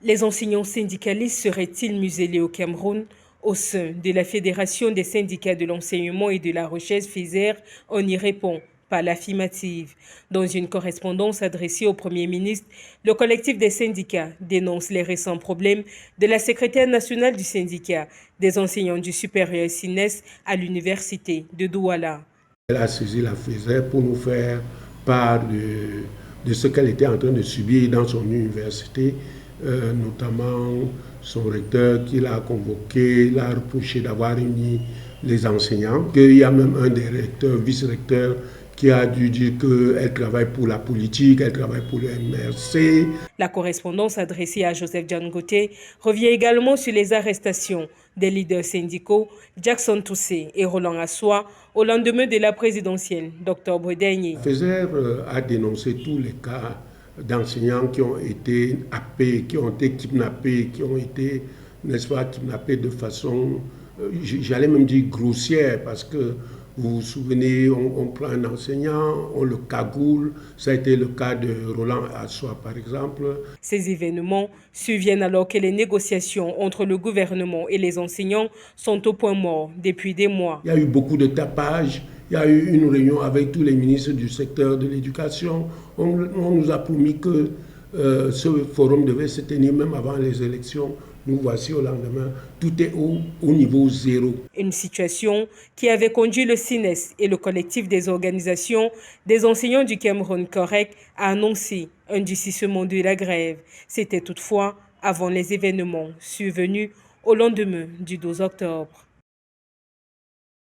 Les enseignants syndicalistes seraient-ils muselés au Cameroun? Au sein de la Fédération des syndicats de l'enseignement et de la recherche FESER, on y répond par l'affirmative. Dans une correspondance adressée au Premier ministre, le collectif des syndicats dénonce les récents problèmes de la secrétaire nationale du syndicat des enseignants du supérieur SINES à l'université de Douala. Elle a saisi la FESER pour nous faire part de ce qu'elle était en train de subir dans son université, notamment son recteur qui l'a convoqué, l'a reproché d'avoir réuni les enseignants, qu'il y a même un des recteurs, vice-recteurs, qui a dû dire qu'elle travaille pour la politique, elle travaille pour le MRC. La correspondance adressée à Joseph Diangote revient également sur les arrestations des leaders syndicaux Jackson Toussé et Roland Assois au lendemain de la présidentielle d'octobre dernier. FESER a dénoncé tous les cas d'enseignants qui ont été happés, qui ont été kidnappés, qui ont été, n'est-ce pas, kidnappés de façon, j'allais même dire grossière, parce que vous vous souvenez, on prend un enseignant, on le cagoule. Ça a été le cas de Roland Assois, par exemple. Ces événements surviennent alors que les négociations entre le gouvernement et les enseignants sont au point mort depuis des mois. Il y a eu beaucoup de tapage. Il y a eu une réunion avec tous les ministres du secteur de l'éducation. On nous a promis que ce forum devait se tenir même avant les élections. Nous voici au lendemain, tout est au niveau zéro. Une situation qui avait conduit le SINES et le collectif des organisations des enseignants du Cameroun correct à annoncer un durcissement de la grève. C'était toutefois avant les événements survenus au lendemain du 12 octobre.